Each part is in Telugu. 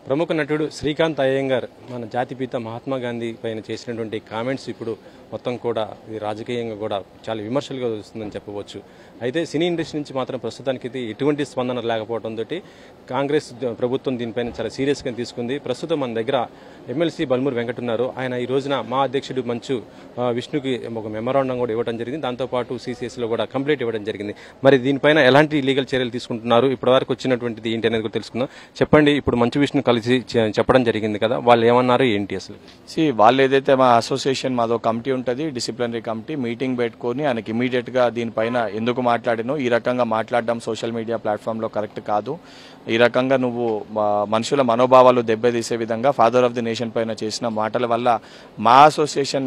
ప్రముఖ నటుడు శ్రీకాంత్ అయ్యంగార్ మన జాతిపిత మహాత్మా గాంధీ పైన చేసినటువంటి కామెంట్స్ ఇప్పుడు మొత్తం కూడా ఇది రాజకీయంగా కూడా చాలా విమర్శలుగా వస్తుందని చెప్పవచ్చు. అయితే సినీ ఇండస్ట్రీ నుంచి మాత్రం ప్రస్తుతానికి ఎటువంటి స్పందన లేకపోవడంతో కాంగ్రెస్ ప్రభుత్వం దీనిపైన చాలా సీరియస్గా తీసుకుంది. ప్రస్తుతం మన దగ్గర ఎమ్మెల్సీ బల్మూరు వెంకట్ ఉన్నారు. ఆయన ఈ రోజున మా అధ్యక్షుడు మంచు విష్ణుకి ఒక మెమరాండం కూడా ఇవ్వడం జరిగింది. దాంతోపాటు సిసిఎస్లో కూడా కంప్లీట్ ఇవ్వడం జరిగింది. మరి దీనిపైన ఎలాంటి లీగల్ చర్యలు తీసుకుంటున్నారు, ఇప్పటివరకు వచ్చినటువంటిది ఏంటి అనేది కూడా తెలుసుకుందాం. చెప్పండి, ఇప్పుడు మంచు విష్ణు కలిసి చెప్పడం జరిగింది కదా, వాళ్ళు ఏమన్నారు ఏంటి అసలు? వాళ్ళు ఏదైతే మా అసోసియేషన్ మాదో కమిటీ ఉంటుంది, డిసిప్లినరీ కమిటీ మీటింగ్ పెట్టుకొని ఆయనకి ఇమీడియట్ గా దీనిపైన ఎందుకు మాట్లాడినో, ఈ రకంగా మాట్లాడడం సోషల్ మీడియా ప్లాట్ఫామ్ లో కరెక్ట్ కాదు, ఈ రకంగా నువ్వు మనుషుల మనోభావాలు దెబ్బతీసే విధంగా ఫాదర్ ఆఫ్ ది నేషన్ పైన చేసిన మాటల వల్ల మా అసోసియేషన్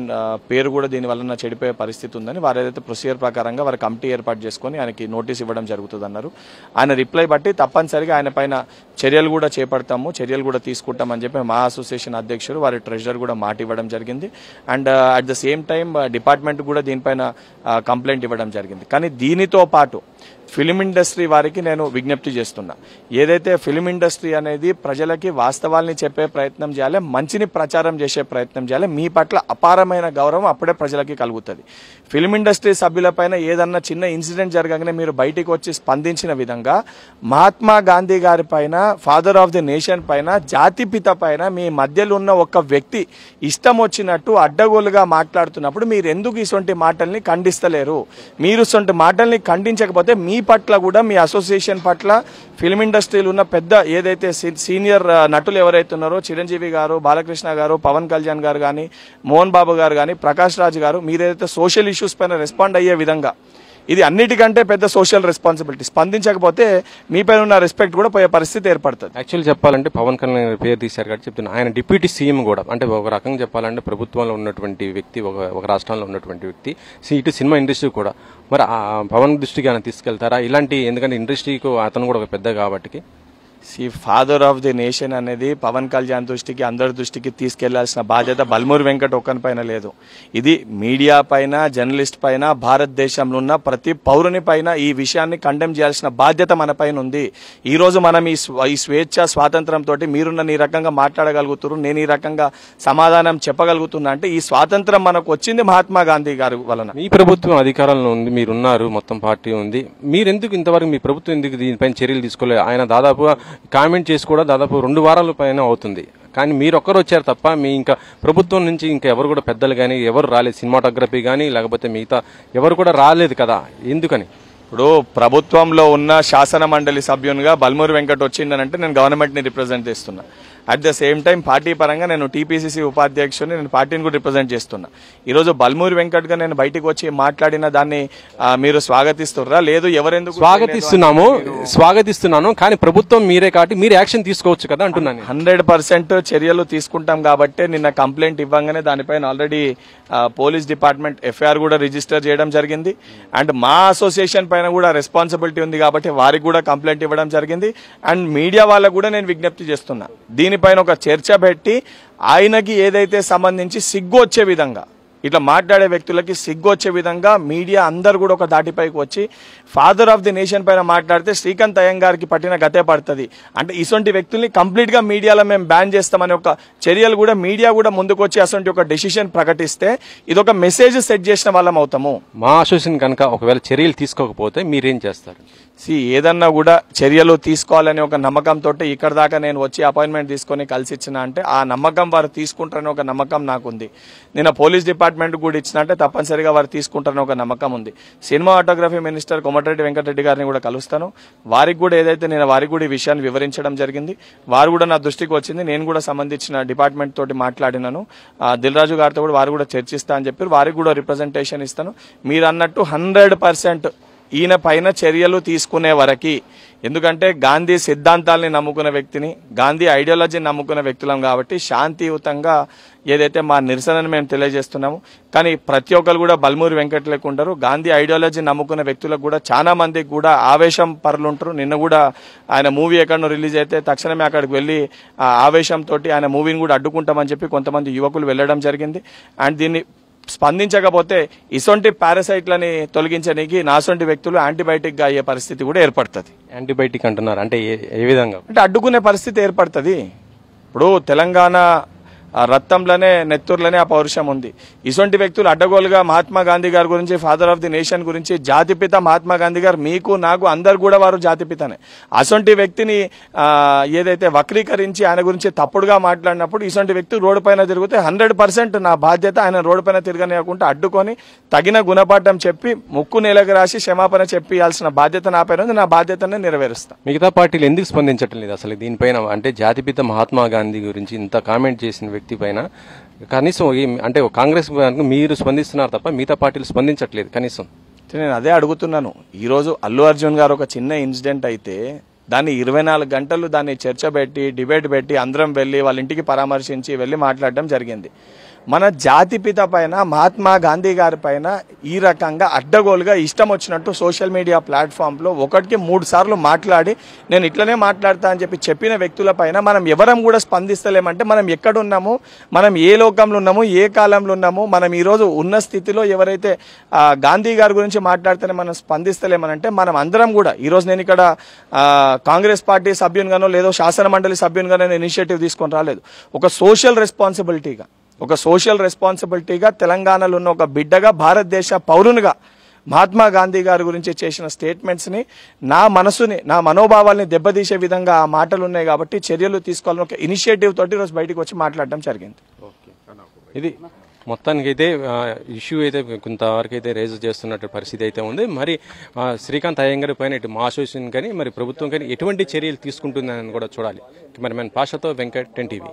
పేరు కూడా దీని వలన చెడిపోయే పరిస్థితి ఉందని వారు ఏదైతే ప్రొసీజర్ ప్రకారంగా వారి కమిటీ ఏర్పాటు చేసుకుని ఆయనకి నోటీస్ ఇవ్వడం జరుగుతుంది అన్నారు. ఆయన రిప్లై బట్టి తప్పనిసరిగా ఆయన పైన చర్యలు కూడా చేపడతాము, చర్యలు కూడా తీసుకుంటామని చెప్పి మా అసోసియేషన్ అధ్యక్షుడు వారి ట్రెజరర్ కూడా మాట ఇవ్వడం జరిగింది. And at the same time department కూడా దీనిపైన కంప్లైంట్ ఇవ్వడం జరిగింది. కానీ దీనితో పాటు ఫిలిం ఇండస్ట్రీ వారికి నేను విజ్ఞప్తి చేస్తున్నా, ఏదైతే ఫిలిం ఇండస్ట్రీ అనేది ప్రజలకి వాస్తవాల్ని చెప్పే ప్రయత్నం చేయాలి, మంచిని ప్రచారం చేసే ప్రయత్నం చేయాలి. మీ పట్ల అపారమైన గౌరవం అప్పుడే ప్రజలకి కలుగుతుంది. ఫిలిం ఇండస్ట్రీ సభ్యులపైన ఏదన్నా చిన్న ఇన్సిడెంట్ జరగగానే మీరు బయటికి వచ్చి స్పందించిన విధంగా మహాత్మా గాంధీ గారి పైన, ఫాదర్ ఆఫ్ ది నేషన్ పైన, జాతిపిత పైన మీ మధ్యలో ఉన్న ఒక వ్యక్తి ఇష్టం వచ్చినట్టు అడ్డగోలుగా మాట్లాడుతున్నప్పుడు మీరు ఎందుకు ఇటువంటి మాటల్ని ఖండిస్తలేరు? మీరు ఇటువంటి మాటల్ని ఖండించకపోతే మీ పట్ల కూడా, మీ అసోసియేషన్ పట్ల, ఫిల్మ్ ఇండస్ట్రీలో ఉన్న పెద్ద ఏదైతే సీనియర్ నటులు ఎవరైతే ఉన్నారో, చిరంజీవి గారు, బాలకృష్ణ గారు, పవన్ కళ్యాణ్ గారు కానీ, మోహన్ బాబు గారు కానీ, ప్రకాష్ రాజ్ గారు, మీరేదైతే సోషల్ ఇష్యూస్ పైన రెస్పాండ్ అయ్యే విధంగా, ఇది అన్నిటికంటే పెద్ద సోషల్ రెస్పాన్సిబిలిటీ, స్పందించకపోతే మీపైన ఉన్న రెస్పెక్ట్ కూడా పోయే పరిస్థితి ఏర్పడుతుంది. యాక్చువల్ చెప్పాలంటే పవన్ కళ్యాణ్ పేరు తీశారు కాబట్టి చెప్తున్నా, ఆయన డిప్యూటీ సీఎం కూడా, అంటే ఒక రకంగా చెప్పాలంటే ప్రభుత్వంలో ఉన్నటువంటి వ్యక్తి, ఒక రాష్ట్రంలో ఉన్నటువంటి వ్యక్తి, ఇటు సినిమా ఇండస్ట్రీ కూడా. మరి పవన్ దృష్టికి ఆయన తీసుకెళ్తారా ఇలాంటి? ఎందుకంటే ఇండస్ట్రీకి అతను కూడా ఒక పెద్ద కాబట్టి. ఫాదర్ ఆఫ్ ది నేషన్ అనేది పవన్ కళ్యాణ్ దృష్టికి, అందరి దృష్టికి తీసుకెళ్లాల్సిన బాధ్యత బల్మూరు వెంకట్ ఒక్కని పైన లేదు. ఇది మీడియా పైన, జర్నలిస్ట్ పైన, భారతదేశంలో ఉన్న ప్రతి పౌరుని పైన ఈ విషయాన్ని కండెమ్ చేయాల్సిన బాధ్యత మన పైన ఉంది. ఈ రోజు మనం ఈ స్వేచ్ఛ స్వాతంత్రంతో మీరున్న ఈ రకంగా మాట్లాడగలుగుతున్నారు, నేను ఈ రకంగా సమాధానం చెప్పగలుగుతున్నా అంటే ఈ స్వాతంత్రం మనకు వచ్చింది మహాత్మా గాంధీ గారి వలన. మీ ప్రభుత్వం అధికారంలో ఉంది, మీరున్నారు, మొత్తం పార్టీ ఉంది, మీరెందుకు ఇంతవరకు మీ ప్రభుత్వం ఎందుకు దీనిపైన చర్యలు తీసుకోలేదు? ఆయన దాదాపుగా కామెంట్ చేసి కూడా దాదాపు 2 వారాల పైన అవుతుంది, కానీ మీరు ఒక్కరు వచ్చారు తప్ప మీ ఇంకా ప్రభుత్వం నుంచి ఇంకా ఎవరు కూడా పెద్దలు కానీ ఎవరు రాలేదు, సినిమాటోగ్రఫీ కానీ లేకపోతే మిగతా ఎవరు కూడా రాలేదు కదా, ఎందుకని? ఇప్పుడు ప్రభుత్వంలో ఉన్న శాసన మండలి సభ్యునిగా బల్మూరు వెంకట్ వచ్చిందనంటే నేను గవర్నమెంట్ ని రిప్రజెంట్ చేస్తున్నా. At the same time party పరంగా నేను టీపీసీసీ ఉపాధ్యక్షుని, నేను పార్టీని కూడా రిప్రజెంట్ చేస్తున్నా. ఈరోజు బల్మూరు వెంకట్ గా నేను బయటకు వచ్చి మాట్లాడిన దాన్ని మీరు స్వాగతిస్తున్నారా? లేదు, ఎవరెందుకు స్వాగతిస్తున్నాను, కానీ ప్రభుత్వం మీరే కాబట్టి మీరు యాక్షన్ తీసుకోవచ్చు కదా అంటున్నాను. 100% చర్యలు తీసుకుంటాం కాబట్టి నిన్న కంప్లైంట్ ఇవ్వగానే దానిపైన ఆల్రెడీ పోలీస్ డిపార్ట్మెంట్ ఎఫ్ఐఆర్ కూడా రిజిస్టర్ చేయడం జరిగింది. అండ్ మా అసోసియేషన్ పైన కూడా రెస్పాన్సిబిలిటీ ఉంది కాబట్టి వారికి కూడా కంప్లైంట్ ఇవ్వడం జరిగింది. అండ్ మీడియా వాళ్ళకు కూడా నేను విజ్ఞప్తి చేస్తున్నా, దీనిపైన ఒక చర్చ పెట్టి ఆయనకి ఏదైతే సంబంధించి సిగ్గు వచ్చే విధంగా, ఇట్లా మాట్లాడే వ్యక్తులకి సిగ్గు వచ్చే విధంగా మీడియా అందరు కూడా ఒక దాటిపైకి వచ్చి ఫాదర్ ఆఫ్ ది నేషన్ పైన మాట్లాడితే శ్రీకాంత్ అయ్యంగారికి పట్టిన గతే పడుతుంది అంటే ఇటువంటి వ్యక్తుల్ని కంప్లీట్ గా మీడియాలో మేము బ్యాన్ చేస్తామని ఒక చర్యలు కూడా మీడియా కూడా ముందుకు వచ్చి అటువంటి ఒక డెసిషన్ ప్రకటిస్తే ఇది ఒక మెసేజ్ సెట్ చేసిన వాళ్ళం అవుతాము. మా అసోసియేషన్ కనుక ఒకవేళ చర్యలు తీసుకోకపోతే మీరేం చేస్తారు? ఏదన్నా కూడా చర్యలు తీసుకోవాలనే ఒక నమ్మకంతో ఇక్కడ దాకా నేను వచ్చి అపాయింట్మెంట్ తీసుకొని కలిసి ఇచ్చిన అంటే ఆ నమ్మకం వారు తీసుకుంటారని ఒక నమ్మకం నాకుంది. నేను పోలీస్ డిపార్ట్మెంట్ కూడా ఇచ్చిన అంటే తప్పనిసరిగా వారు తీసుకుంటారని ఒక నమ్మకం ఉంది. సినిమాటోగ్రఫీ మినిస్టర్ కోమటిరెడ్డి వెంకటరెడ్డి గారిని కూడా కలుస్తాను, వారికి కూడా ఏదైతే నేను వారికి కూడా ఈ విషయాన్ని వివరించడం జరిగింది, వారు కూడా నా దృష్టికి వచ్చింది, నేను కూడా సంబంధించిన డిపార్ట్మెంట్ తోటి మాట్లాడినాను, దిల్ రాజు గారితో కూడా వారు కూడా చర్చిస్తా అని చెప్పి వారికి కూడా రిప్రజెంటేషన్ ఇస్తాను. మీరు అన్నట్టు 100% ఈయన పైన చర్యలు తీసుకునే వరకు, ఎందుకంటే గాంధీ సిద్ధాంతాలని నమ్ముకున్న వ్యక్తిని, గాంధీ ఐడియాలజీని నమ్ముకున్న వ్యక్తులం కాబట్టి శాంతియుతంగా ఏదైతే మా నిరసనని మేము తెలియజేస్తున్నాము. కానీ ప్రతి ఒక్కరు కూడా బల్మూరు వెంకట్ లేకుంటారు, గాంధీ ఐడియాలజీ నమ్ముకున్న వ్యక్తులకు కూడా చాలా మందికి కూడా ఆవేశం పరులు ఉంటారు. నిన్న కూడా ఆయన మూవీ ఎక్కడో రిలీజ్ అయితే తక్షణమే అక్కడికి వెళ్ళి ఆవేశంతో ఆయన మూవీని కూడా అడ్డుకుంటామని చెప్పి కొంతమంది యువకులు వెళ్ళడం జరిగింది. అండ్ దీన్ని స్పందించకపోతే ఇసొంటి పారాసైట్లని తొలగించడానికి నాసొంటి వ్యక్తులు యాంటీబయాటిక్ గా అయ్యే పరిస్థితి కూడా ఏర్పడుతుంది. యాంటీబయాటిక్ అంటున్నారు అంటే ఏ విధంగా? అంటే అడ్డుకునే పరిస్థితి ఏర్పడుతుంది. ఇప్పుడు తెలంగాణ రక్తంలోనే నెత్తూరులోనే ఆ పౌరుషం ఉంది. ఇటువంటి వ్యక్తులు అడ్డగోలుగా మహాత్మా గాంధీ గారి గురించి, ఫాదర్ ఆఫ్ ది నేషన్ గురించి, జాతిపిత మహాత్మా గాంధీ గారు మీకు నాకు అందరు కూడా వారు జాతిపితనే. అటువంటి వ్యక్తిని ఏదైతే వక్రీకరించి ఆయన గురించి తప్పుడుగా మాట్లాడినప్పుడు ఇటువంటి వ్యక్తి రోడ్డు పైన తిరిగితే 100% నా బాధ్యత ఆయన రోడ్డు పైన తిరగనియకుండా అడ్డుకొని తగిన గుణపాఠం చెప్పి ముక్కు నేలకు రాసి క్షమాపణ చెప్పాల్సిన బాధ్యత నా పైన ఉంది. నా బాధ్యతనే నెరవేరుస్తా. మిగతా పార్టీలు ఎందుకు స్పందించటం లేదు అసలు దీనిపైన? అంటే జాతిపిత మహాత్మా గాంధీ గురించి ఇంత కామెంట్ చేసిన వ్యక్తి పైన కనీసం అంటే కాంగ్రెస్ మీరు స్పందిస్తున్నారు తప్ప మిగతా పార్టీలు స్పందించట్లేదు కనీసం. నేను అదే అడుగుతున్నాను. ఈరోజు అల్లు అర్జున్ గారు ఒక చిన్న ఇన్సిడెంట్ అయితే దాన్ని 24 గంటలు దాన్ని చర్చ పెట్టి డిబేట్ పెట్టి అందరం వెళ్ళి వాళ్ళ ఇంటికి పరామర్శించి వెళ్ళి మాట్లాడడం జరిగింది. మన జాతిపిత పైన మహాత్మా గాంధీ గారి పైన ఈ రకంగా అడ్డగోలుగా ఇష్టం వచ్చినట్టు సోషల్ మీడియా ప్లాట్ఫామ్లో 1కి 3 సార్లు మాట్లాడి నేను ఇట్లనే మాట్లాడతా అని చెప్పిన వ్యక్తుల పైన మనం ఎవరం కూడా స్పందిస్తలేమంటే మనం ఎక్కడున్నాము, మనం ఏ లోకంలో ఉన్నాము, ఏ కాలంలో ఉన్నాము, మనం ఈరోజు ఉన్న స్థితిలో ఎవరైతే గాంధీ గారి గురించి మాట్లాడితేనే మనం స్పందిస్తలేమనంటే మనం అందరం కూడా ఈరోజు నేను ఇక్కడ కాంగ్రెస్ పార్టీ సభ్యునిగానో లేదో శాసన మండలి సభ్యునిగానో ఇనిషియేటివ్ తీసుకొని రాలేదు. ఒక సోషల్ రెస్పాన్సిబిలిటీగా తెలంగాణలో ఉన్న ఒక బిడ్డగా భారతదేశ పౌరునిగా మహాత్మా గాంధీ గారి గురించి చేసిన స్టేట్మెంట్స్ని నా మనసుని నా మనోభావాల్ని దెబ్బతీసే విధంగా ఆ మాటలు ఉన్నాయి కాబట్టి చర్యలు తీసుకోవాలని ఒక ఇనిషియేటివ్ తోటి ఈరోజు బయటకు వచ్చి మాట్లాడడం జరిగింది. ఇది మొత్తానికి అయితే ఇష్యూ అయితే కొంతవరకు అయితే రేజ్ చేస్తున్నట్టు పరిస్థితి అయితే ఉంది. మరి శ్రీకాంత్ అయ్యంగార్ పైన ఇటు మా అసోసియేషన్ కానీ మరి ప్రభుత్వం కానీ ఎటువంటి చర్యలు తీసుకుంటుందని కూడా చూడాలి. కెమెరామెన్ పాషాతో వెంకట్, 10 TV.